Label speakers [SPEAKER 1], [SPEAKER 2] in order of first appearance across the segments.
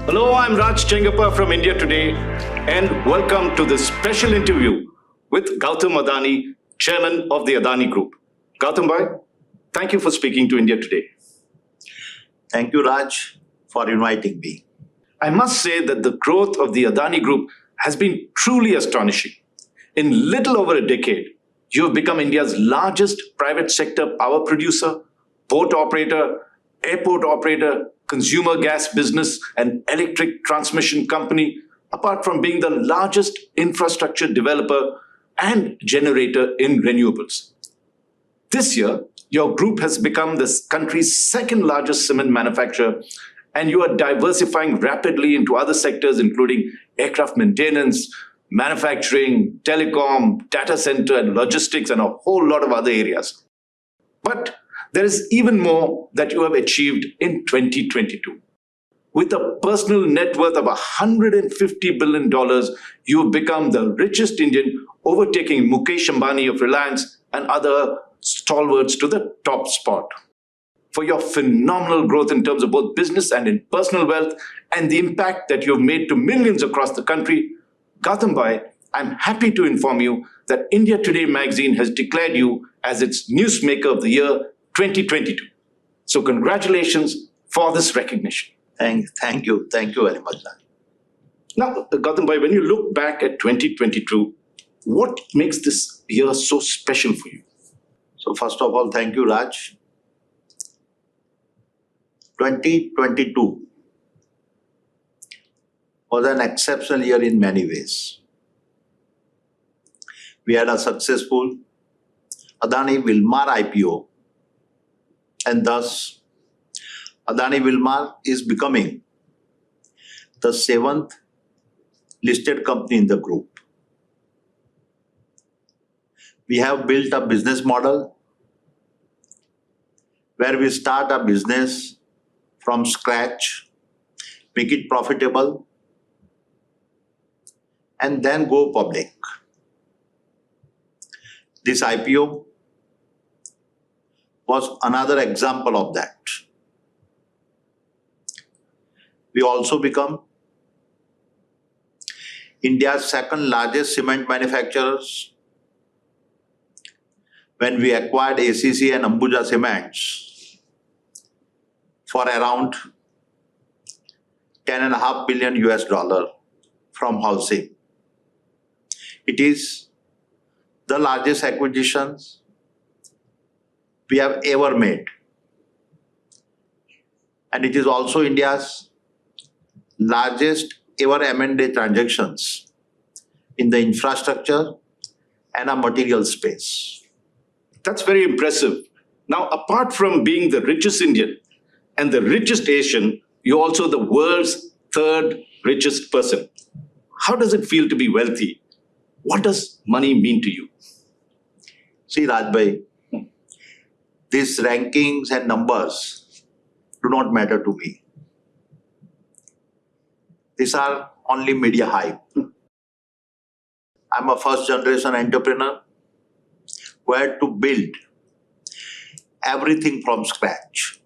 [SPEAKER 1] Hello, I'm Raj Chengappa from India Today, and welcome to this special interview with Gautam Adani, Chairman of the Adani Group. Gautam bhai, thank you for speaking to India Today.
[SPEAKER 2] Thank you, Raj, for inviting me.
[SPEAKER 1] I must say that the growth of the Adani Group has been truly astonishing. In little over a decade, you have become India's largest private sector power producer, port operator, airport operator, consumer gas business, and electric transmission company, apart from being the largest infrastructure developer and generator in renewables. This year, your group has become this country's second largest cement manufacturer, and you are diversifying rapidly into other sectors, including aircraft maintenance, manufacturing, telecom, data center, and logistics, and a whole lot of other areas. But there is even more that you have achieved in 2022. With a personal net worth of $150 billion, you have become the richest Indian, overtaking Mukesh Ambani of Reliance and other stalwarts to the top spot. For your phenomenal growth in terms of both business and in personal wealth, and the impact that you have made to millions across the country, Gautam bhai, I'm happy to inform you that India Today magazine has declared you as its Newsmaker of the Year 2022. So congratulations for this recognition.
[SPEAKER 2] Thank you very much, Raj.
[SPEAKER 1] Now, Gautam bhai, when you look back at 2022, what makes this year so special for you?
[SPEAKER 2] So first of all, thank you, Raj. 2022 was an exceptional year in many ways. We had a successful Adani Wilmar IPO, and thus Adani Wilmar is becoming the 7th listed company in the group. We have built a business model where we start a business from scratch, make it profitable, and then go public. This IPO was another example of that. We also become India's second largest cement manufacturers when we acquired ACC and Ambuja Cements for around $10.5 billion from Holcim. It is the largest acquisitions we have ever made. And it is also India's largest ever M&A transactions in the infrastructure and a material space.
[SPEAKER 1] That's very impressive. Now, apart from being the richest Indian and the richest Asian, you're also the world's third richest person. How does it feel to be wealthy? What does money mean to you?
[SPEAKER 2] See, Rajbhai, these rankings and numbers do not matter to me. These are only media hype. I'm a first generation entrepreneur who had to build everything from scratch.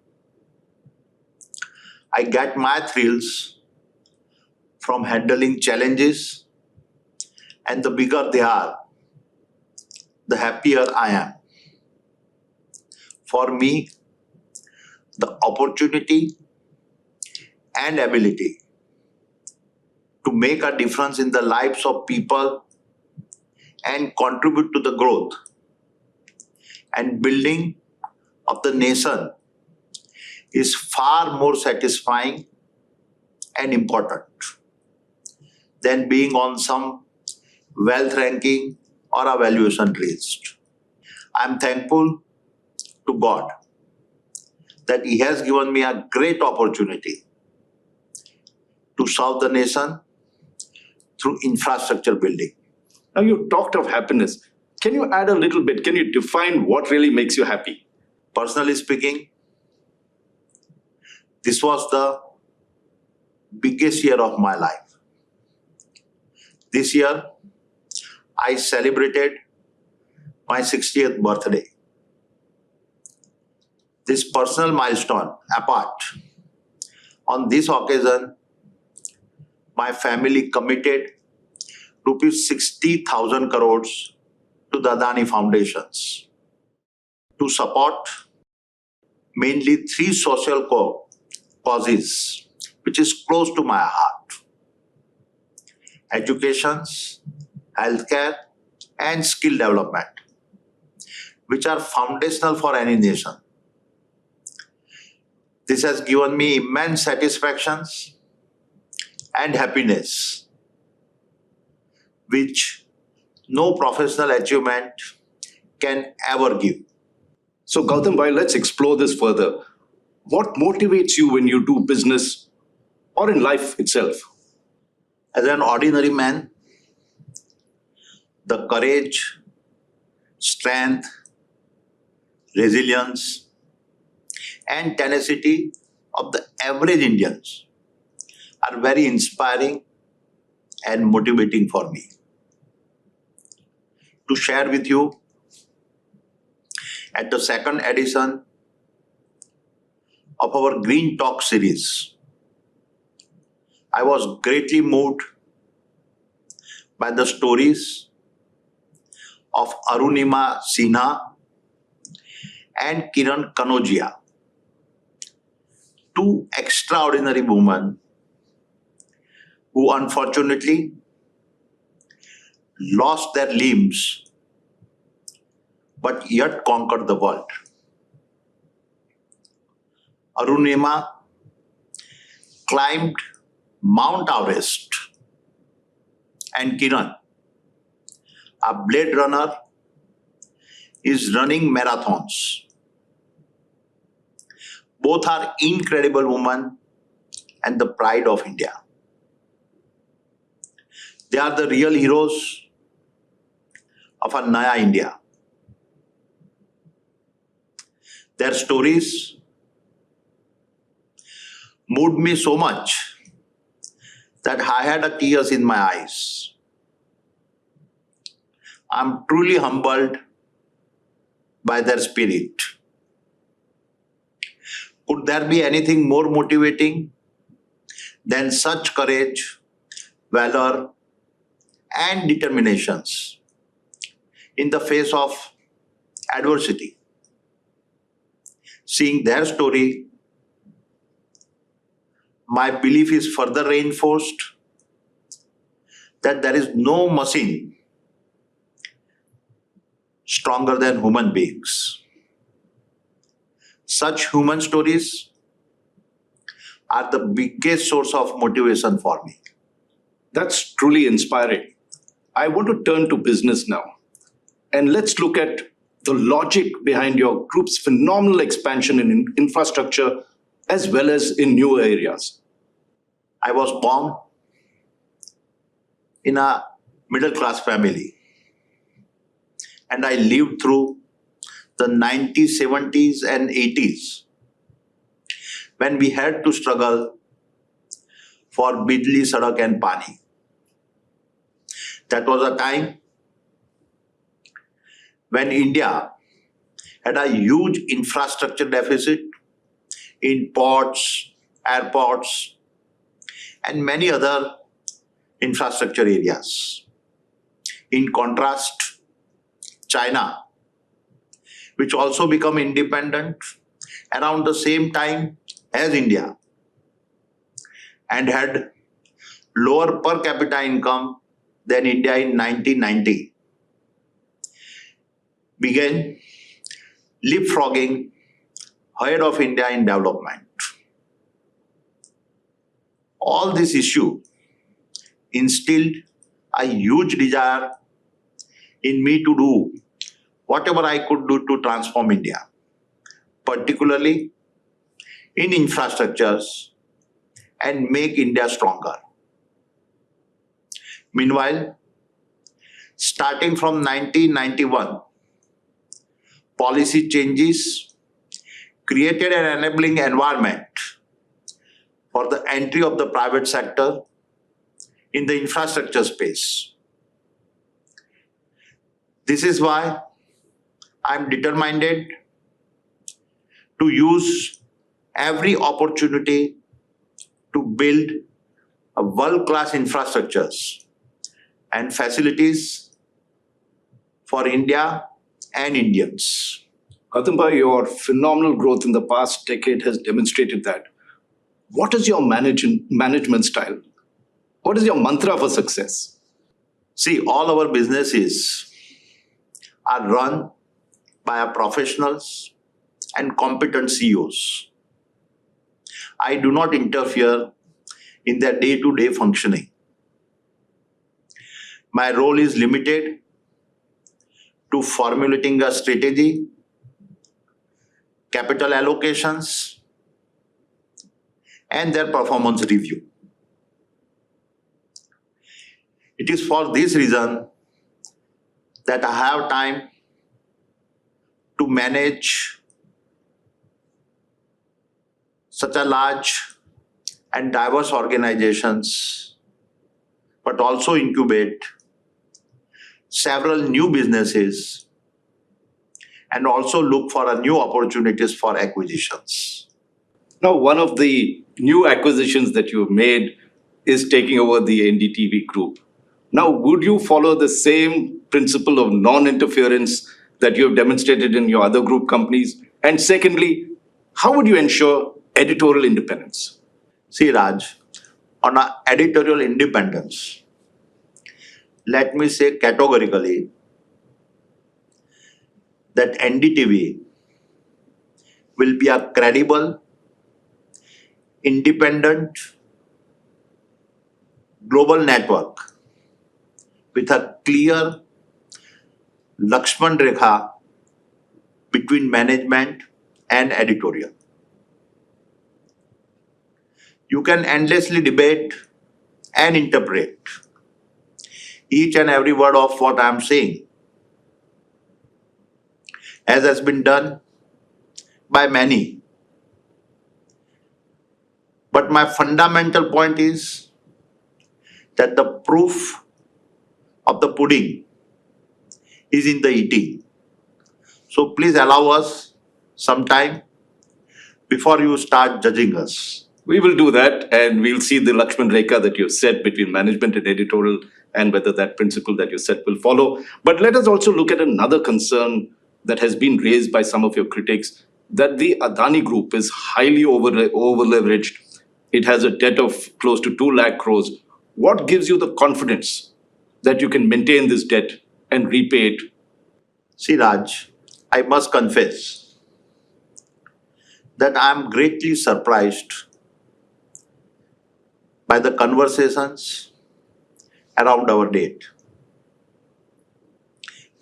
[SPEAKER 2] I get my thrills from handling challenges, and the bigger they are, the happier I am. For me, the opportunity and ability to make a difference in the lives of people and contribute to the growth and building of the nation is far more satisfying and important than being on some wealth ranking or a valuation list. I'm thankful to God that He has given me a great opportunity to serve the nation through infrastructure building.
[SPEAKER 1] Now, you talked of happiness. Can you add a little bit? Can you define what really makes you happy?
[SPEAKER 2] Personally speaking, this was the biggest year of my life. This year, I celebrated my 60th birthday. This personal milestone apart, on this occasion, my family committed rupees 60,000 crores to the Adani Foundations to support mainly three social causes, which is close to my heart: education, healthcare, and skill development, which are foundational for any nation. This has given me immense satisfactions and happiness, which no professional achievement can ever give.
[SPEAKER 1] So, Gautam bhai, let's explore this further. What motivates you when you do business or in life itself?
[SPEAKER 2] As an ordinary man, the courage, strength, resilience, and tenacity of the average Indians are very inspiring and motivating for me. To share with you, at the second edition of our Green Talk series, I was greatly moved by the stories of Arunima Sinha and Kiran Kanojia, two extraordinary women who unfortunately lost their limbs but yet conquered the world. Arunima climbed Mount Everest, and Kiran, a blade runner, is running marathons. Both are incredible women and the pride of India. They are the real heroes of a Naya India. Their stories moved me so much that I had tears in my eyes. I'm truly humbled by their spirit. Could there be anything more motivating than such courage, valor, and determinations in the face of adversity? Seeing their story, my belief is further reinforced that there is no machine stronger than human beings. Such human stories are the biggest source of motivation for me.
[SPEAKER 1] That's truly inspiring. I want to turn to business now. And let's look at the logic behind your group's phenomenal expansion in infrastructure as well as in new areas.
[SPEAKER 2] I was born in a middle-class family, and I lived through the 90s, 70s, and 80s when we had to struggle for Bijli, Sadak, and Pani. That was a time when India had a huge infrastructure deficit in ports, airports, and many other infrastructure areas. In contrast, China, which also became independent around the same time as India and had lower per capita income than India in 1990, began leapfrogging ahead of India in development. All this issue instilled a huge desire in me to do whatever I could do to transform India, particularly in infrastructures, and make India stronger. Meanwhile, starting from 1991, policy changes created an enabling environment for the entry of the private sector in the infrastructure space. This is why I'm determined to use every opportunity to build a world-class infrastructures and facilities for India and Indians.
[SPEAKER 1] Gautam bhai, your phenomenal growth in the past decade has demonstrated that. What is your management style? What is your mantra for success?
[SPEAKER 2] See, all our businesses are run by our professionals and competent CEOs. I do not interfere in their day-to-day functioning. My role is limited to formulating a strategy, capital allocations, and their performance review. It is for this reason that I have time to manage such a large and diverse organizations, but also incubate several new businesses and also look for new opportunities for acquisitions.
[SPEAKER 1] Now, one of the new acquisitions that you've made is taking over the NDTV group. Now, would you follow the same principle of non-interference that you have demonstrated in your other group companies? And secondly, how would you ensure editorial independence?
[SPEAKER 2] See, Raj, on our editorial independence, let me say categorically that NDTV will be a credible, independent, global network with a clear Lakshman Rekha between management and editorial. You can endlessly debate and interpret each and every word of what I am saying, as has been done by many. But my fundamental point is that the proof of the pudding is in the eating. So please allow us some time before you start judging us.
[SPEAKER 1] We will do that, and we'll see the Lakshman Rekha that you've set between management and editorial, and whether that principle that you set will follow. But let us also look at another concern that has been raised by some of your critics, that the Adani Group is highly over-leveraged. It has a debt of close to 2 lakh crores. What gives you the confidence that you can maintain this debt and repay it?
[SPEAKER 2] See, Raj, I must confess that I am greatly surprised by the conversations around our debt.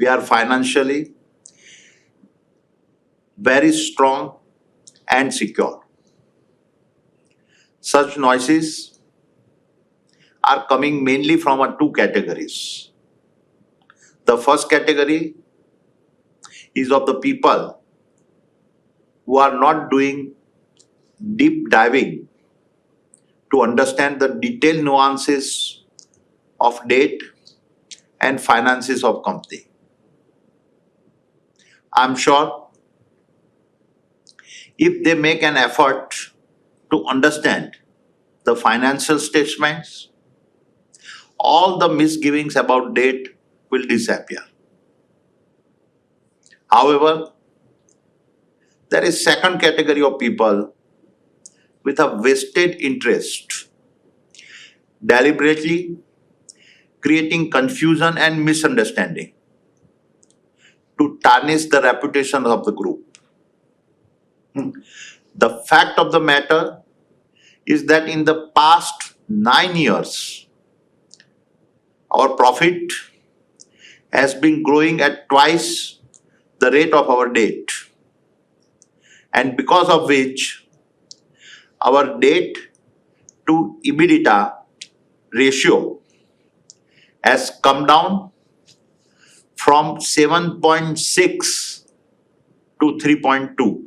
[SPEAKER 2] We are financially very strong and secure. Such noises are coming mainly from two categories. The first category is of the people who are not doing deep diving to understand the detailed nuances of debt and finances of company. I'm sure if they make an effort to understand the financial statements, all the misgivings about debt will disappear. However, there is second category of people with a vested interest, deliberately creating confusion and misunderstanding to tarnish the reputation of the group. The fact of the matter is that in the past 9 years, our profit has been growing at twice the rate of our debt, and because of which our debt to EBITDA ratio has come down from 7.6 to 3.2,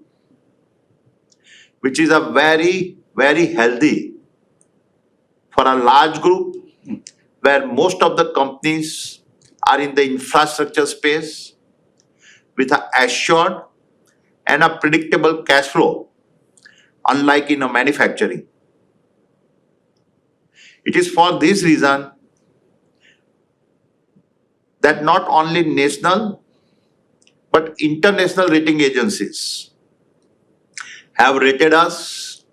[SPEAKER 2] which is a very, very healthy for a large group where most of the companies are in the infrastructure space with an assured and a predictable cash flow, unlike in a manufacturing. It is for this reason that not only national but international rating agencies have rated us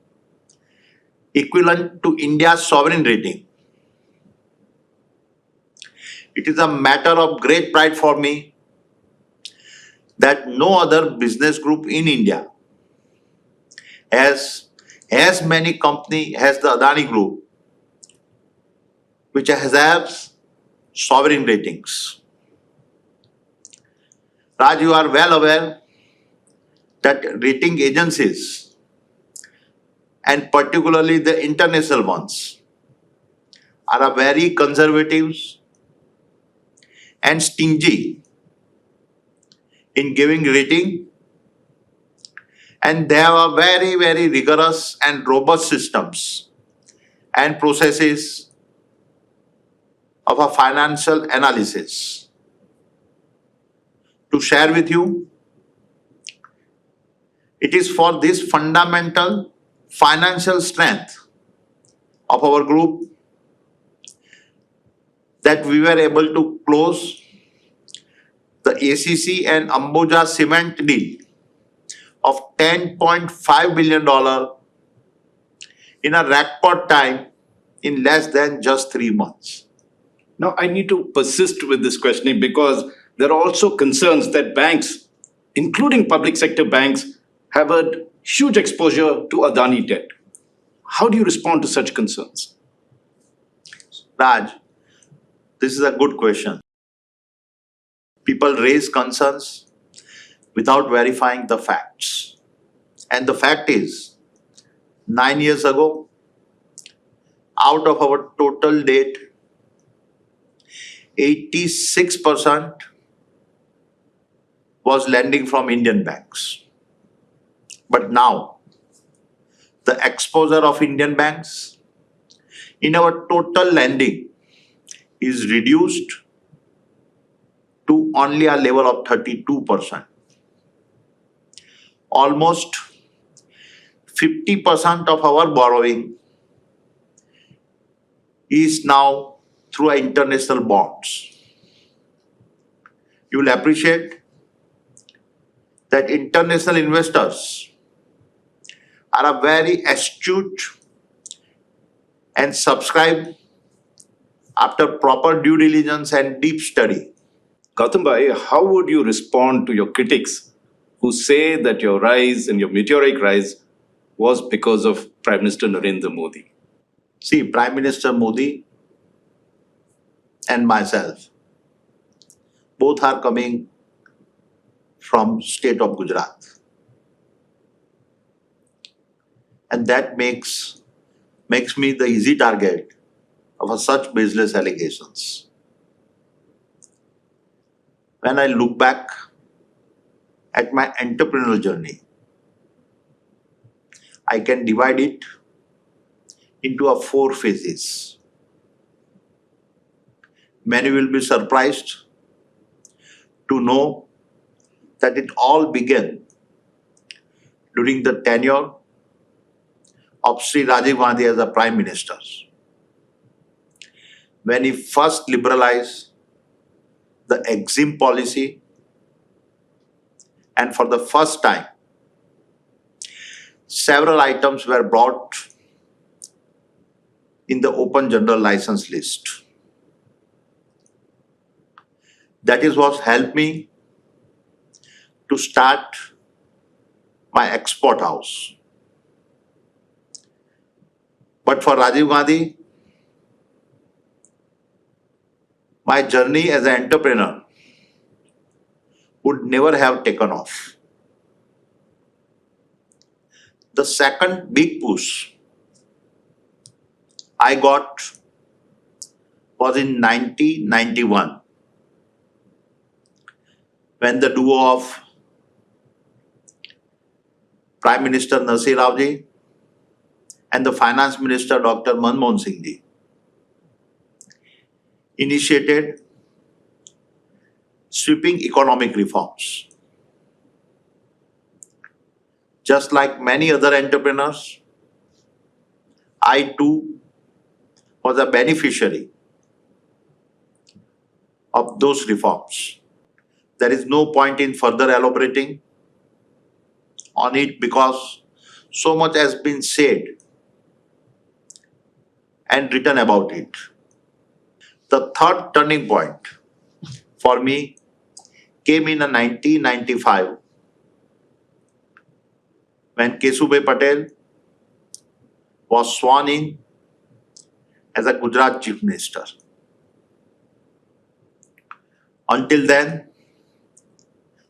[SPEAKER 2] equivalent to India's sovereign rating. It is a matter of great pride for me that no other business group in India has as many companies as the Adani Group, which has sovereign ratings. Raj, you are well aware that rating agencies, and particularly the international ones, are a very conservative and stingy in giving rating, and they have a very rigorous and robust systems and processes of a financial analysis. To share with you, it is for this fundamental financial strength of our group that we were able to close the ACC and Ambuja cement deal of $10.5 billion in a record time in less than just 3 months.
[SPEAKER 1] Now, I need to persist with this questioning because there are also concerns that banks, including public sector banks, have a huge exposure to Adani debt. How do you respond to such concerns?
[SPEAKER 2] Raj, this is a good question. People raise concerns without verifying the facts. And the fact is, 9 years ago, out of our total debt, 86% was lending from Indian banks. But now, the exposure of Indian banks in our total lending is reduced to only a level of 32%. Almost 50% of our borrowing is now through our international bonds. You will appreciate that international investors are a very astute and subscribe after proper due diligence and deep study.
[SPEAKER 1] Gautam bhai, how would you respond to your critics who say that your rise and your meteoric rise was because of Prime Minister Narendra Modi?
[SPEAKER 2] See, Prime Minister Modi and myself, both are coming from state of Gujarat. And that makes me the easy target of such baseless allegations. When I look back at my entrepreneurial journey, I can divide it into 4 phases. Many will be surprised to know that it all began during the tenure of Sri Rajiv Gandhi as a Prime Minister, when he first liberalized the EXIM policy, and for the first time, several items were brought in the open general license list. That is what helped me to start my export house. But for Rajiv Gandhi, my journey as an entrepreneur would never have taken off. The second big push I got was in 1991, when the duo of Prime Minister Nasir Rao ji and the Finance Minister Dr. Manmohan Singh ji initiated sweeping economic reforms. Just like many other entrepreneurs, I too was a beneficiary of those reforms. There is no point in further elaborating on it because so much has been said and written about it. The third turning point for me came in 1995 when Kesubhai Patel was sworn in as a Gujarat Chief Minister. Until then,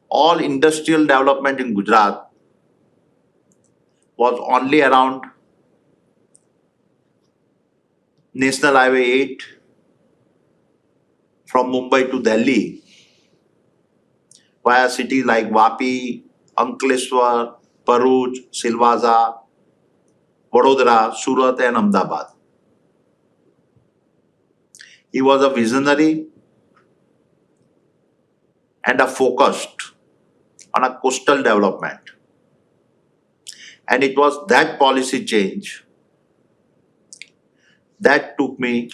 [SPEAKER 2] all industrial development in Gujarat was only around National Highway 8 from Mumbai to Delhi via cities like Vapi, Ankleshwar, Bharuch, Silvassa, Vadodara, Surat and Ahmedabad. He was a visionary and a focused on a coastal development. And it was that policy change that took me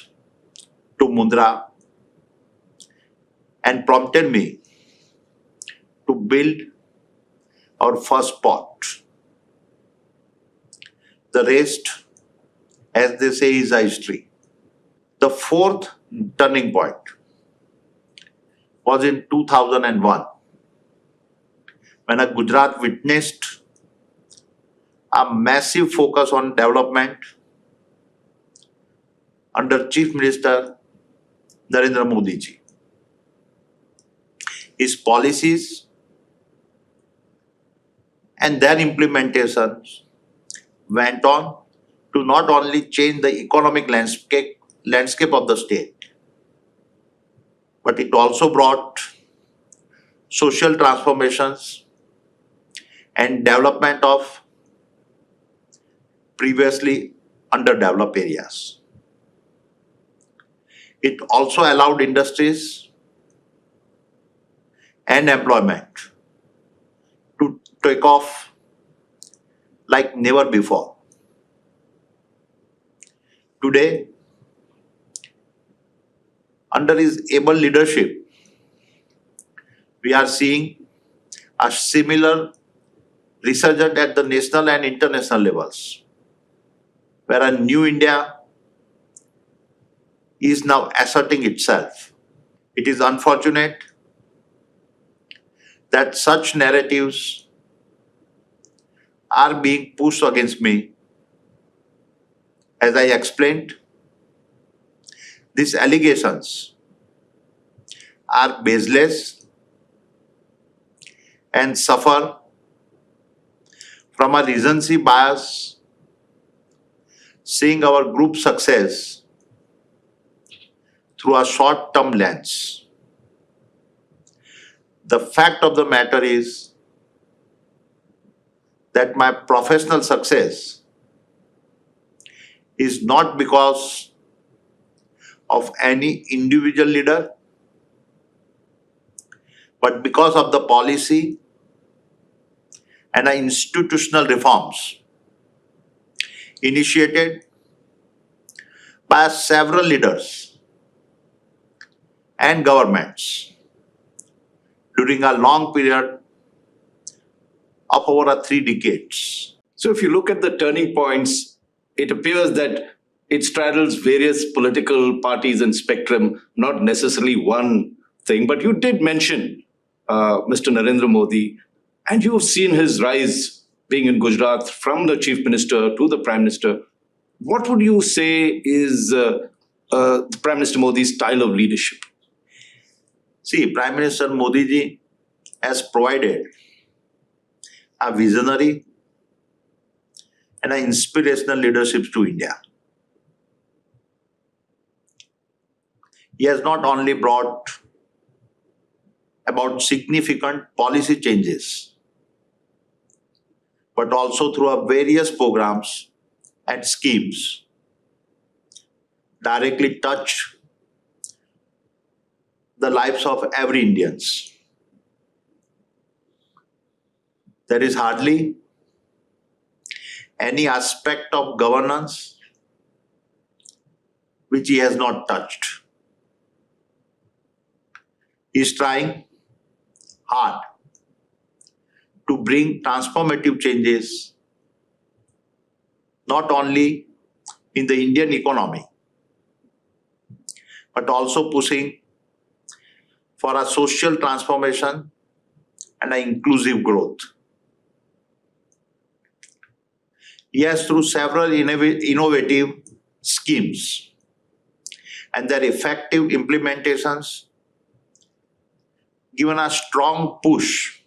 [SPEAKER 2] to Mundra and prompted me to build our first port. The rest, as they say, is a history. The fourth turning point was in 2001 when Gujarat witnessed a massive focus on development under Chief Minister Narendramodi ji. His policies and their implementations went on to not only change the economic landscape of the state, but it also brought social transformations and development of previously underdeveloped areas. It also allowed industries and employment to take off like never before. Today, under his able leadership, we are seeing a similar resurgence at the national and international levels, where a new India is now asserting itself. It is unfortunate that such narratives are being pushed against me. As I explained, these allegations are baseless and suffer from a recency bias, seeing our group success through a short-term lens. The fact of the matter is that my professional success is not because of any individual leader, but because of the policy and institutional reforms initiated by several leaders and governments during a long period of over 3 decades.
[SPEAKER 1] So if you look at the turning points, it appears that it straddles various political parties and spectrum, not necessarily one thing. But you did mention Mr. Narendra Modi, and you've seen his rise being in Gujarat from the Chief Minister to the Prime Minister. What would you say is Prime Minister Modi's style of leadership?
[SPEAKER 2] See, Prime Minister Modi ji has provided a visionary and an inspirational leadership to India. He has not only brought about significant policy changes, but also through our various programs and schemes directly touch the lives of every Indians. There is hardly any aspect of governance which he has not touched. He is trying hard to bring transformative changes not only in the Indian economy, but also pushing for a social transformation and an inclusive growth. He has, through several innovative schemes and their effective implementations, given a strong push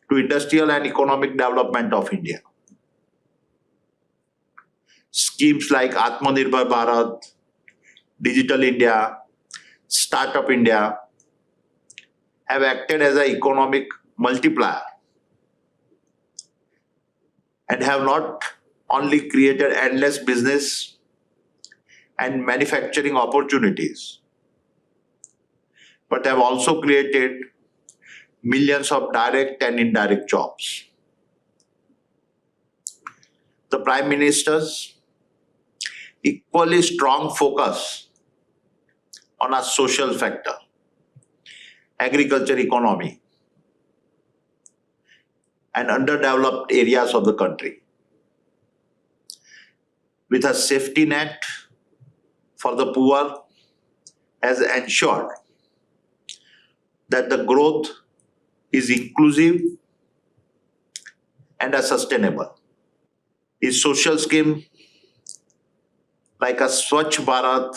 [SPEAKER 2] to industrial and economic development of India. Schemes like Atmanirbhar Bharat, Digital India, Startup India have acted as an economic multiplier and have not only created endless business and manufacturing opportunities, but have also created millions of direct and indirect jobs. The Prime Minister's equally strong focus on a social factor, agriculture economy, and underdeveloped areas of the country, with a safety net for the poor, has ensured that the growth is inclusive and sustainable. His social scheme like a Swachh Bharat,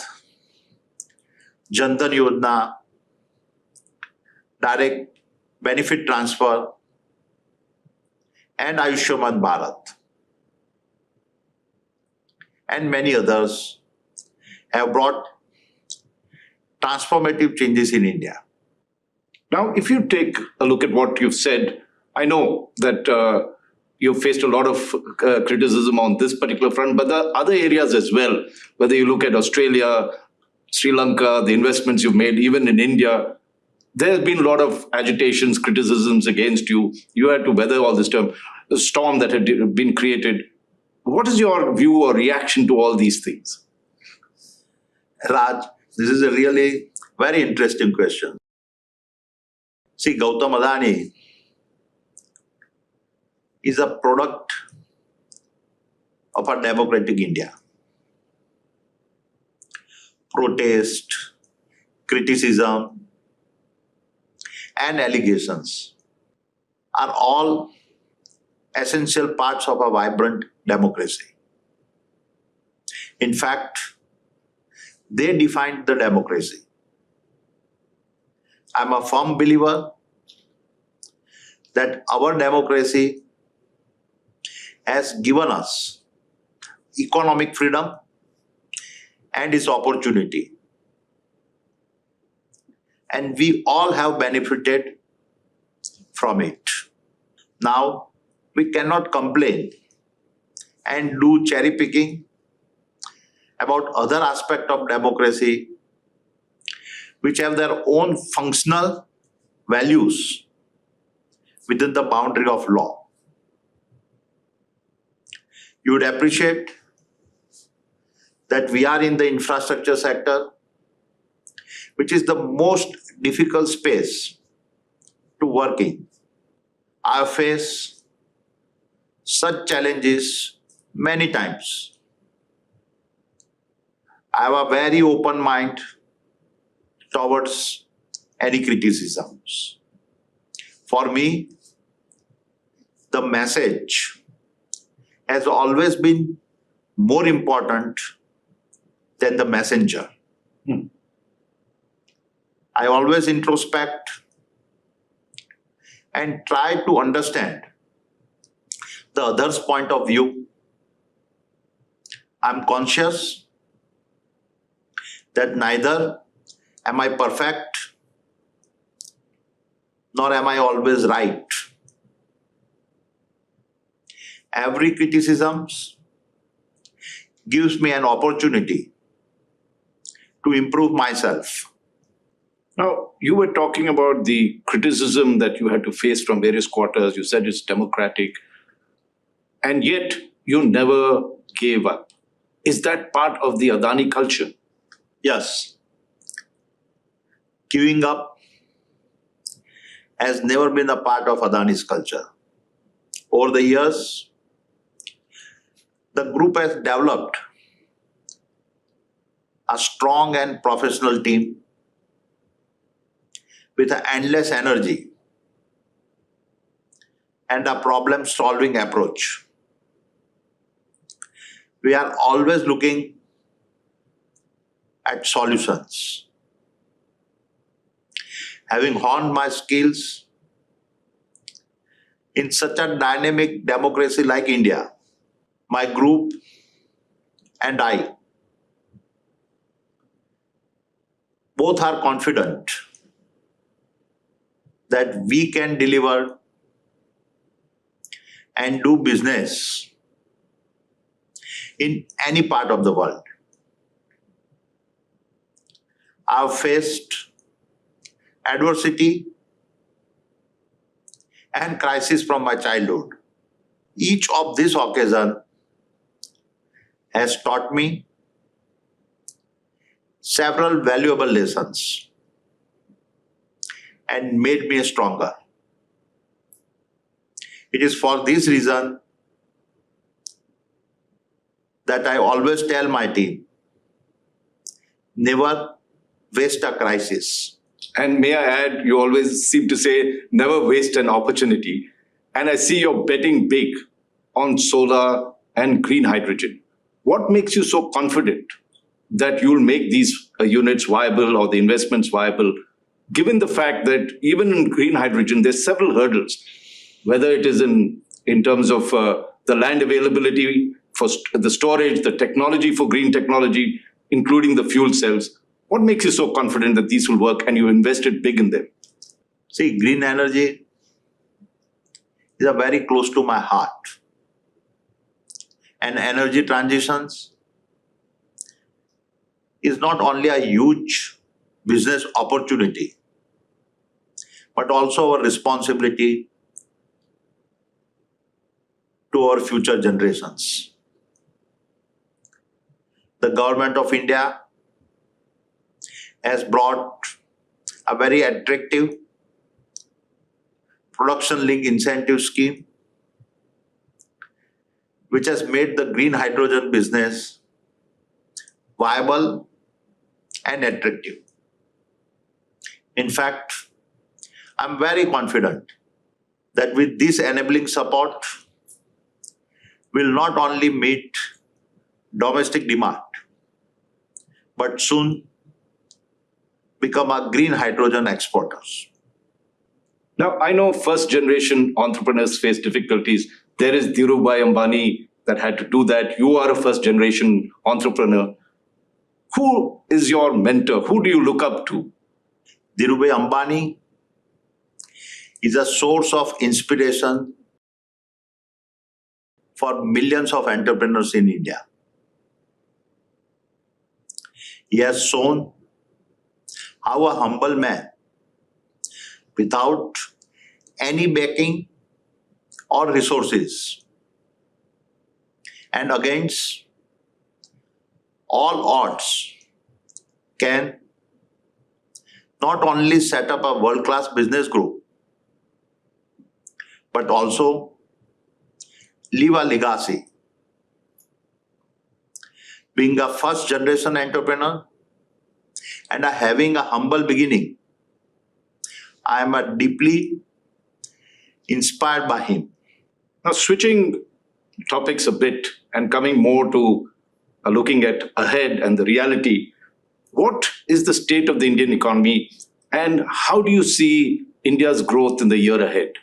[SPEAKER 2] Jan Dhan Yojana, direct benefit transfer, and Ayushman Bharat, and many others have brought transformative changes in India.
[SPEAKER 1] Now, if you take a look at what you've said, I know that you've faced a lot of criticism on this particular front, but there are other areas as well. Whether you look at Australia, Sri Lanka, the investments you've made, even in India, there's been a lot of agitations, criticisms against you. You had to weather all this storm that had been created. What is your view or reaction to all these things?
[SPEAKER 2] Raj, this is a really very interesting question. See, Gautam Adani is a product of a democratic India. Protest, criticism, and allegations are all essential parts of a vibrant democracy. In fact, they defined the democracy. I'm a firm believer that our democracy has given us economic freedom and its opportunity. And we all have benefited from it. Now, we cannot complain and do cherry picking about other aspects of democracy which have their own functional values within the boundary of law. You would appreciate that we are in the infrastructure sector, which is the most difficult space to work in. I have faced such challenges many times. I have a very open mind towards any criticisms. For me, the message has always been more important than the messenger. I always introspect and try to understand the other's point of view. I'm conscious that neither am I perfect, nor am I always right. Every criticism gives me an opportunity to improve myself.
[SPEAKER 1] Now, you were talking about the criticism that you had to face from various quarters. You said it's democratic, and yet you never gave up. Is that part of the Adani culture?
[SPEAKER 2] Yes, queuing up has never been a part of Adani's culture. Over the years, the group has developed a strong and professional team with an endless energy and a problem-solving approach. We are always looking at solutions. Having honed my skills in such a dynamic democracy like India, my group and I both are confident that we can deliver and do business in any part of the world. I've faced adversity and crisis from my childhood. Each of these occasions has taught me several valuable lessons and made me stronger. It is for this reason that I always tell my team, never waste a crisis.
[SPEAKER 1] And may I add, you always seem to say, never waste an opportunity. And I see you're betting big on solar and green hydrogen. What makes you so confident that you'll make these units viable or the investments viable, given the fact that even in green hydrogen, there's several hurdles, whether it is in terms of the land availability for the storage, the technology for green technology, including the fuel cells. What makes you so confident that these will work and you invested big in them?
[SPEAKER 2] See, green energy is a very close to my heart. And energy transitions is not only a huge business opportunity, but also a responsibility to our future generations. The government of India has brought a very attractive production-linked incentive scheme, which has made the green hydrogen business viable and attractive. In fact, I'm very confident that with this enabling support, we'll not only meet domestic demand, but soon become a green hydrogen exporters.
[SPEAKER 1] Now, I know first generation entrepreneurs face difficulties. There is Dhirubhai Ambani that had to do that. You are a first generation entrepreneur. Who is your mentor? Who do you look up to?
[SPEAKER 2] Dhirubhai Ambani is a source of inspiration for millions of entrepreneurs in India. He has shown how a humble man, without any backing or resources, and against all odds, can not only set up a world-class business group, but also leave a legacy. Being a first-generation entrepreneur and having a humble beginning, I am deeply inspired by him.
[SPEAKER 1] Now, switching topics a bit and coming more to looking at ahead and the reality, what is the state of the Indian economy and how do you see India's growth in the year ahead?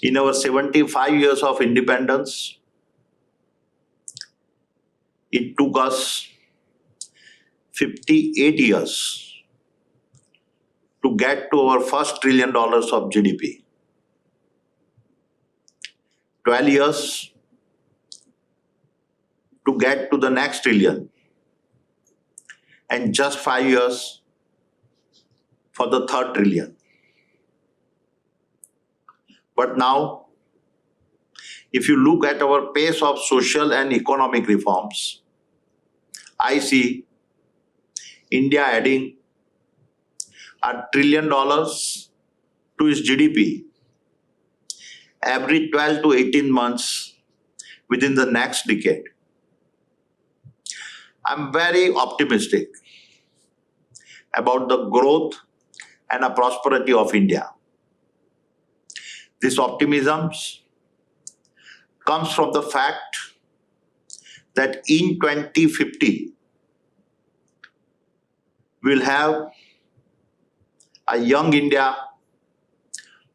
[SPEAKER 2] In our 75 years of independence, it took us 58 years to get to our first $1 trillion of GDP. 12 years to get to the next trillion, and just 5 years for the third trillion. But now, If you look at our pace of social and economic reforms, I see India adding $1 trillion to its GDP every 12 to 18 months within the next decade. I'm very optimistic about the growth and the prosperity of India. This optimism comes from the fact that in 2050, we'll have a young India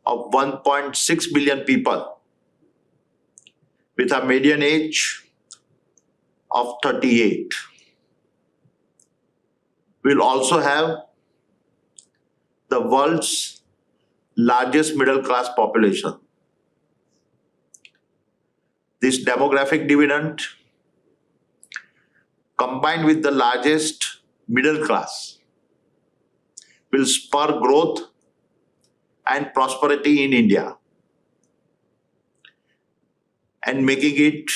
[SPEAKER 2] of 1.6 billion people with a median age of 38. We'll also have the world's largest middle class population. This demographic dividend, combined with the largest middle class, will spur growth and prosperity in India and making it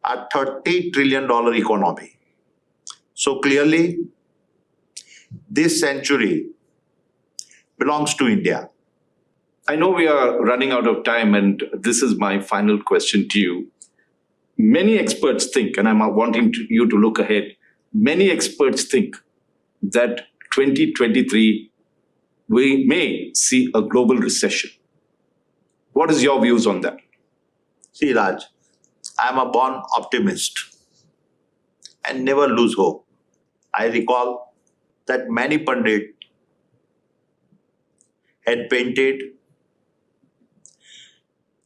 [SPEAKER 2] a $30 trillion economy. So clearly, this century belongs to India.
[SPEAKER 1] I know we are running out of time, and this is my final question to you. Many experts think, and I'm wanting you to look ahead, many experts think that 2023, we may see a global recession. What is your views on that?
[SPEAKER 2] See, Raj, I'm a born optimist and never lose hope. I recall that many pundits had painted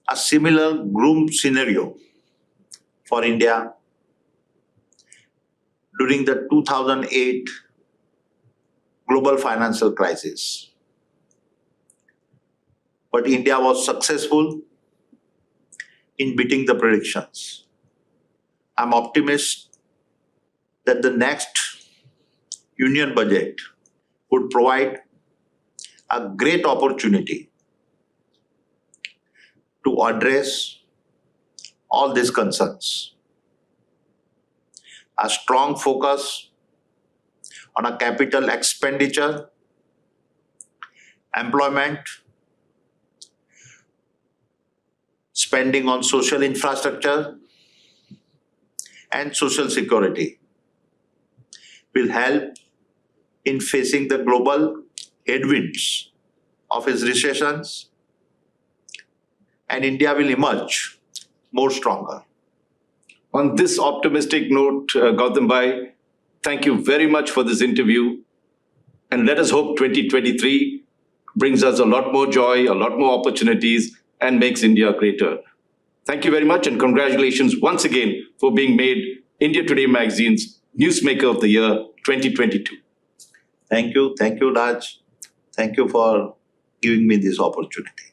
[SPEAKER 2] a similar gloom scenario for India during the 2008 global financial crisis. But India was successful in beating the predictions. I'm optimistic that the next union budget would provide a great opportunity to address all these concerns. A strong focus on a capital expenditure, employment, spending on social infrastructure and social security will help in facing the global headwinds of its recessions, and India will emerge more stronger.
[SPEAKER 1] On this optimistic note, Gautam Bhai, thank you very much for this interview. And let us hope 2023 brings us a lot more joy, a lot more opportunities, and makes India greater. Thank you very much, and congratulations once again for being made India Today Magazine's Newsmaker of the Year 2022.
[SPEAKER 2] Thank you, Raj. Thank you for giving me this opportunity.